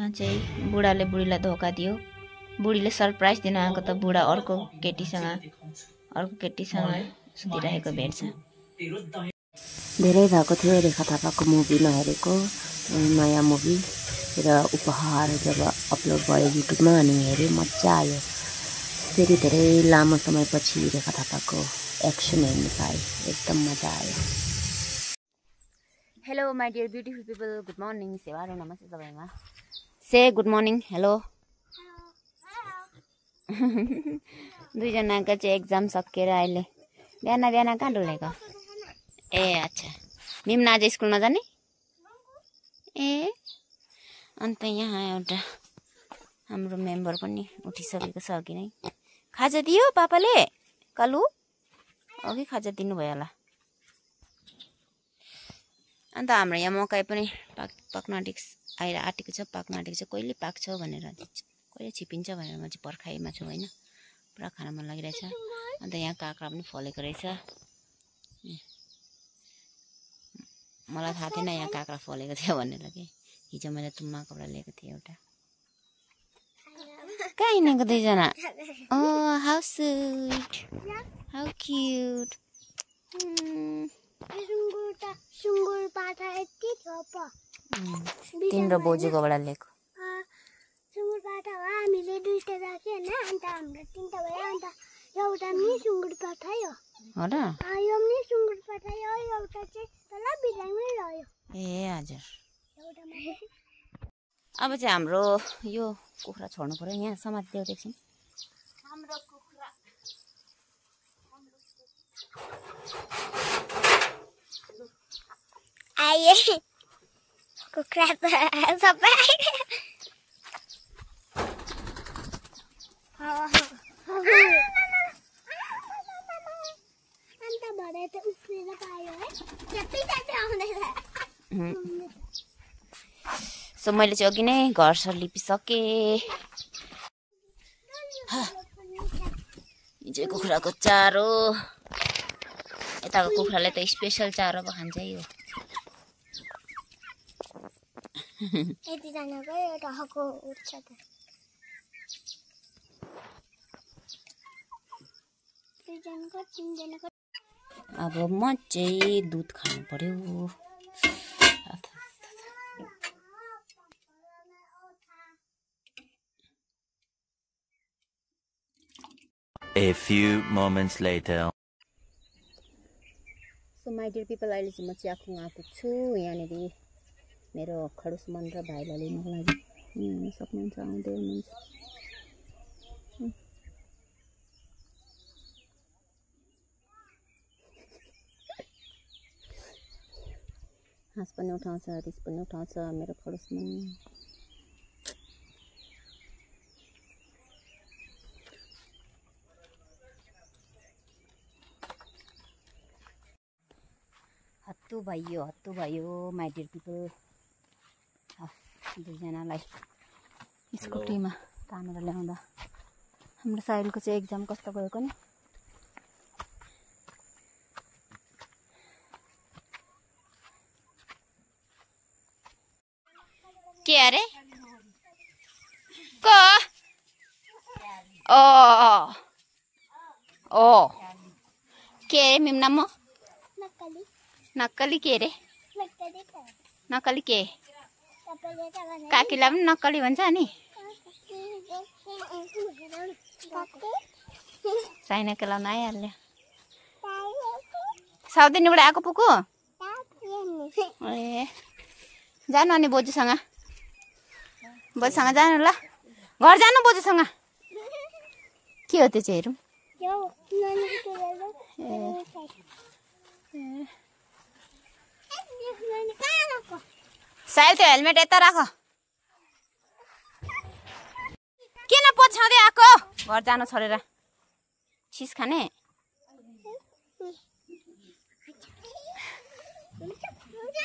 यहाँ चाहिँ बुढाले बुढीलाई धोका दियो। बुढीले सरप्राइज दिन आएको त बुढा अर्को केटीसँग सुतिरहेको भेट्छ। धेरै भएको थियो रेखा थापाको मुभी नहेरेको, नयाँ मुभी र उपहार जब अपलोड भयो युट्युबमा अनि हेरेँ, मजा आयो। फेरि धेरै लामो समयपछि रेखा थापाको एक्सन हेर्नु पाएँ, एकदम मजा आयो। Hello my dear beautiful people, good morning, सेवारो नमस्ते सबैमा। Say good morning, hello. दुईजनाको चाहिँ एक्जाम सकिएर अहिले बिहान कहाँ डुलेको? ए अच्छा, मिम्ना आज स्कुल नजाने? ए अन्त यहाँ एउटा हाम्रो मेम्बर पनि उठिसकेको छ अघि नै। खाजा दियो पापाले? कलु अघि खाजा दिनुभयो होला। अन्त हाम्रो यहाँ मकै पनि पाक्न आँटेको छ, कहिले पाक्छ भनेर, कहिले छिपिन्छ भनेर म चाहिँ पर्खाइमा छु होइन। पुरा खान मन लागिरहेछ। अन्त यहाँ काँक्रा पनि फलेको रहेछ। मलाई थाहा थिएन यहाँ काँक्रा फलेको थियो भनेर कि। हिजो मैले तुम्माकोबाट लिएको थिएँ एउटा। कहाँ हिँडेको दुईजना? Oh, how sweet. How cute. तिम्रो बोजूकोबाट लिएको। सुँगुर पाठा हो, हामीले दुईटा राख्यो हैन, अन्त हाम्रो तीनटा भयो। अन्त एउटा पनि सुँगुर पाठा हो र? यो पनि सुँगुर पाठा हो, एउटा चाहिँ तल बिराङमै रह्यो। ए हजुर। एउटा अब चाहिँ हाम्रो यो कुखुरा छोड्नु पर्यो। यहाँ समातिदेऊ एकछिन। हाम्रो कुखुरा आए कुखुरा सबै अन्त भरे त उफ्रेर पायो है, त्यति आउँदैन। सो मैले चाहिँ अघि नै घर सर लिपिसकेँ। हिजो कुखुराको चारो, यताको कुखुराले त स्पेसल चारो पो खान्छ यो। यतिजनाको एउटा हको उठ्छ त। अब म चाहिँ दुध खानु पर्यो। A few moments later. So my dear people, अहिले चाहिँ म चियाखुङ आएको छु। यहाँनिर मेरो खडुस मन र भाइलाई लिनुको लागि हिँड्न सक्नुहुन्छ, आउँदै हुनुहुन्छ। हाँस पनि उठाउँछ, रिस पनि उठाउँछ मेरो खडुस मन। हत्तु भयो माई डियर पिपल। दुईजनालाई स्कुटीमा तानेर ल्याउँदा। हाम्रो साहिलको चाहिँ एक्जाम कस्तो गएको नि? के अरे को? ओ के अरे मिम्ना? म नक्कली के अरे? नक्कली के? काकीलाई पनि नक्कली भन्छ नि। साइनाको लाउन आइहाल्यो। साउदिनीबाट आएको पुगु? ए जानु अनि बोजूसँग जानु ल। घर जानु बोजूसँग। के हो त्यो चाहिँ हेरौँ। साइल त्यो हेलमेट यता राख। किन पछ्याउँदै आएको? घर जानु छोडेर छिस खाने?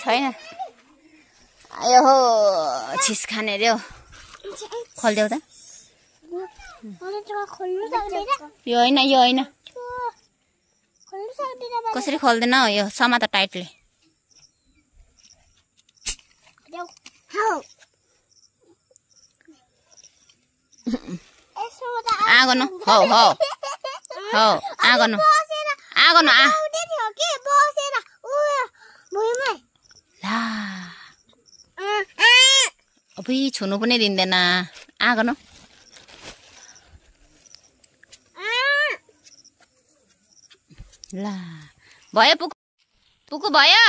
छैन आयो हो छिस खाने रे हो। खोलिदेऊ त। यो होइन कसरी खोल्दैन हो यो? समात टाइटले। आगो न हो हो हो आगो न आगो न आ ला अबुई छुनु पनि दिँदैन आगो न ला भयो पुकु भयो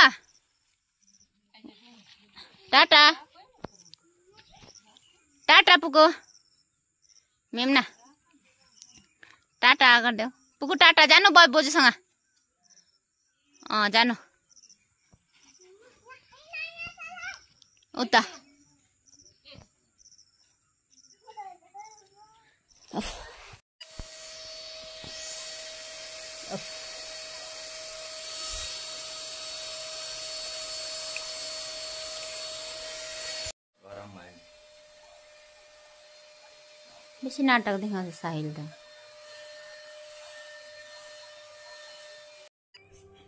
टाटा टाटा पुकु मेमना टाटा गरिदेऊ पुकु टाटा जानु भयो बोजूसँग जानु उता बेसी नाटक देखाउँछ साहिल त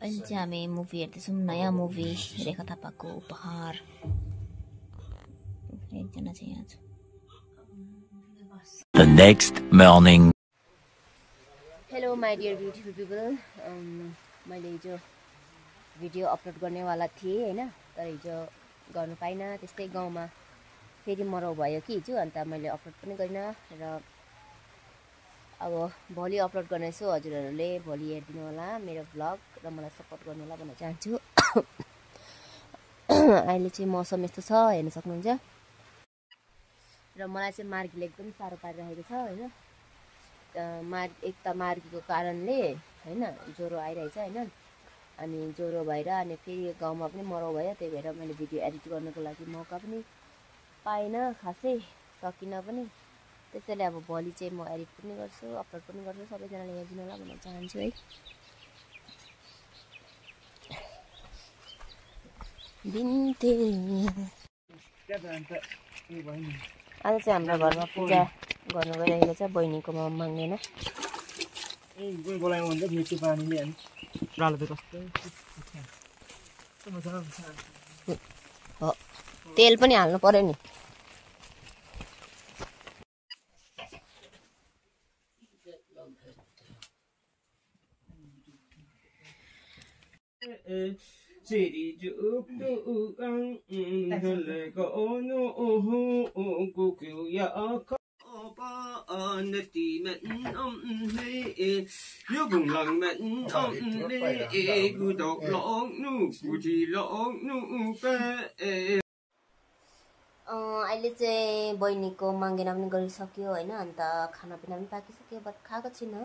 अहिले चाहिँ हामी मुभी हेर्दैछौँ नयाँ मुभी रेखा थापाको उपहार एकजना चाहिँ यहाँ छ The next morning. Hello my dear beautiful people मैले हिजो भिडियो अपलोड गर्नेवाला थिएँ होइन तर हिजो गर्नु पाइनँ त्यस्तै गाउँमा फेरि मरौ भयो कि हिजो अन्त मैले अपलोड पनि गरिनँ र अब भोलि अपलोड गर्नेछु हजुरहरूले भोलि हेरिदिनु होला मेरो भ्लग र मलाई सपोर्ट गर्नु होला भन्न चाहन्छु अहिले चाहिँ मौसम यस्तो छ हेर्न सक्नुहुन्छ र मलाई चाहिँ मार्गीले एकदम साह्रो पारिरहेको छ होइन एक त मार्गीको कारणले होइन ज्वरो आइरहेछ होइन अनि ज्वरो भएर अनि फेरि गाउँमा पनि मरौ भयो त्यही भएर मैले भिडियो एडिट गर्नको लागि मौका पनि पाइनँ खासै सकिनँ पनि त्यसैले अब भोलि चाहिँ म एडिट पनि गर्छु अपलोड पनि गर्छु सबैजनाले हेरिदिनु होला भन्न चाहन्छु है बिन्ते आज चाहिँ हाम्रो घरमा पूजा गर्नु गइरहेको छ बहिनीकोमा माग्दैन तेल पनि हाल्नु पर्यो नि अहिले चाहिँ बहिनीको माङ्गेना पनि गरिसक्यो होइन अन्त खानापिना पनि पाकिसक्यो बट खाएको छुइनँ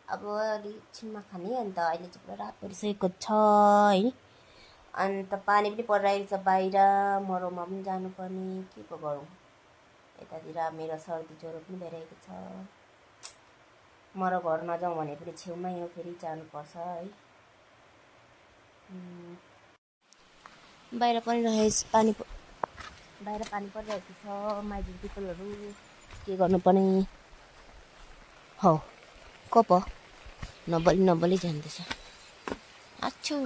अब अलिक छिनमा खाने अन्त अहिले चाहिँ पुरा रात परिसकेको छ है अन्त पानी पनि परिरहेको छ बाहिर मरौमा पनि जानुपर्ने के पो गरौँ यतातिर मेरो सर्दी ज्वरो पनि भइरहेको छ मरौ घर नजाउँ भने पनि छेउमै हो फेरि जानुपर्छ है बाहिर पानी परिरहेको छ माइजू पिपलहरू के गर्नुपर्ने हौ कप नबली जाँदैछ आच्छो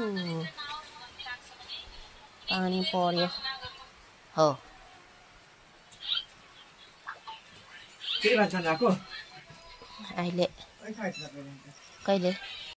पानी पर्यो हो अहिले कहिले